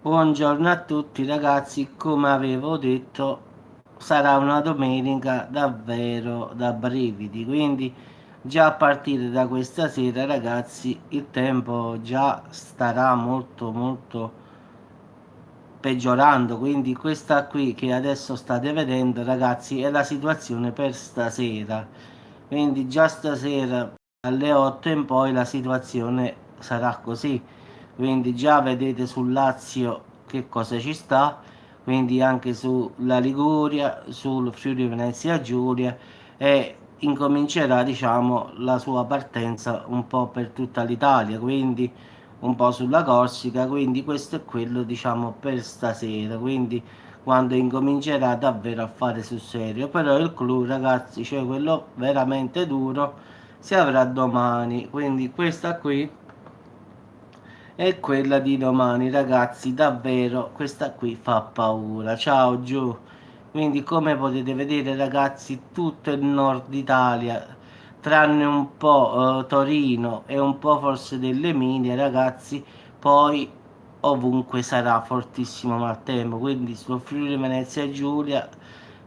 Buongiorno a tutti ragazzi, come avevo detto sarà una domenica davvero da brividi, quindi già a partire da questa sera ragazzi il tempo già starà molto peggiorando, quindi questa qui che adesso state vedendo ragazzi è la situazione per stasera, quindi già stasera alle 8 in poi la situazione sarà così, quindi già vedete sul Lazio che cosa ci sta, quindi anche sulla Liguria, sul Friuli Venezia Giulia, e incomincerà diciamo la sua partenza un po' per tutta l'Italia, quindi un po' sulla Corsica, quindi questo è quello diciamo per stasera, quindi quando incomincerà davvero a fare sul serio. Però il clou ragazzi, cioè quello veramente duro, si avrà domani, quindi questa qui è quella di domani ragazzi, davvero questa qui fa paura. Ciao giù. Quindi come potete vedere ragazzi tutto il nord Italia, tranne un po' Torino e un po' forse dell'Emilia ragazzi, poi ovunque sarà fortissimo maltempo, quindi sul Friuli Venezia Giulia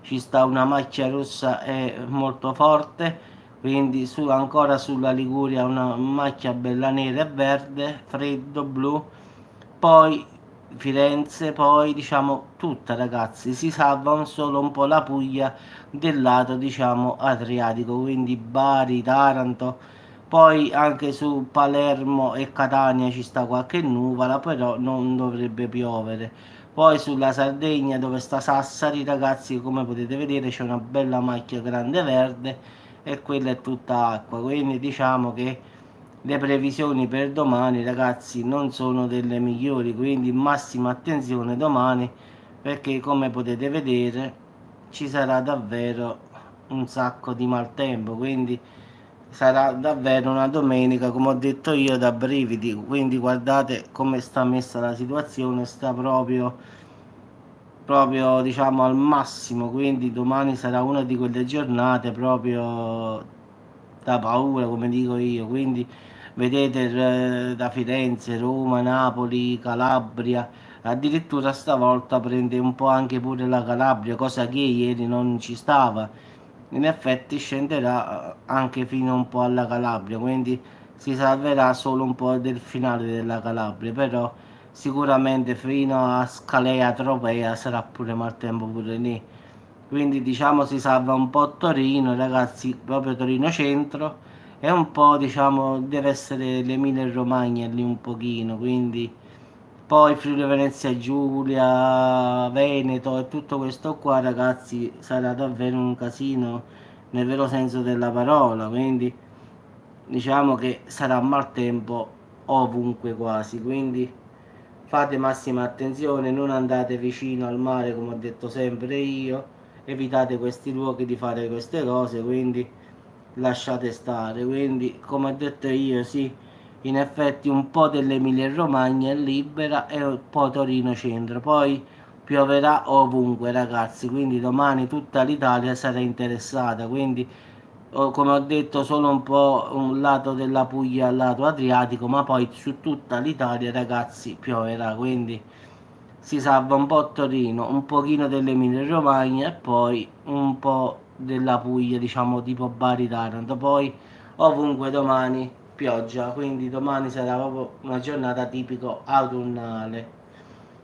ci sta una macchia rossa molto forte, quindi ancora sulla Liguria una macchia bella nera e verde, freddo, blu, poi Firenze, poi diciamo tutta ragazzi, si salva solo un po' la Puglia del lato diciamo Adriatico, quindi Bari, Taranto, poi anche su Palermo e Catania ci sta qualche nuvola, però non dovrebbe piovere. Poi sulla Sardegna dove sta Sassari ragazzi, come potete vedere c'è una bella macchia grande verde e quella è tutta acqua, quindi diciamo che le previsioni per domani ragazzi non sono delle migliori, quindi massima attenzione domani perché come potete vedere ci sarà davvero un sacco di maltempo, quindi sarà davvero una domenica come ho detto io da brividi, quindi guardate come sta messa la situazione, sta proprio diciamo al massimo, quindi domani sarà una di quelle giornate proprio da paura come dico io, quindi vedete da Firenze, Roma, Napoli, Calabria, addirittura stavolta prende un po' anche pure la Calabria, cosa che ieri non ci stava, in effetti scenderà anche fino un po' alla Calabria, quindi si salverà solo un po' del finale della Calabria, però sicuramente fino a Scalea Tropea sarà pure maltempo pure lì, quindi diciamo si salva un po' Torino ragazzi, proprio Torino centro, e un po' diciamo deve essere l'Emilia Romagna lì un pochino, quindi poi Friuli Venezia Giulia, Veneto e tutto questo qua ragazzi sarà davvero un casino nel vero senso della parola, quindi diciamo che sarà maltempo ovunque quasi, quindi fate massima attenzione, non andate vicino al mare come ho detto sempre io, evitate questi luoghi di fare queste cose, quindi lasciate stare, quindi come ho detto io sì, in effetti un po' dell'Emilia Romagna è libera e un po' Torino centro, poi pioverà ovunque ragazzi, quindi domani tutta l'Italia sarà interessata, quindi come ho detto solo un po' un lato della Puglia al lato Adriatico, ma poi su tutta l'Italia ragazzi pioverà, quindi si salva un po' Torino, un pochino dell'Emilia Romagna e poi un po' della Puglia, diciamo tipo Bari Taranto, poi ovunque domani pioggia, quindi domani sarà proprio una giornata tipico autunnale.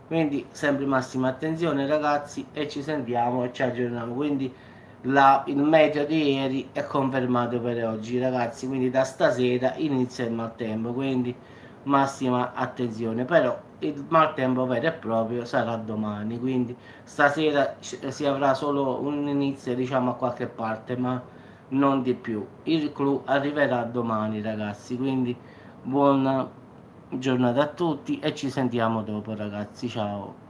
Quindi sempre massima attenzione ragazzi e ci sentiamo e ci aggiorniamo. Quindi il meteo di ieri è confermato per oggi ragazzi, quindi da stasera inizia il maltempo, quindi massima attenzione. Però il maltempo vero e proprio sarà domani, quindi stasera si avrà solo un inizio diciamo a qualche parte, ma non di più. Il clou arriverà domani ragazzi, quindi buona giornata a tutti e ci sentiamo dopo ragazzi, ciao.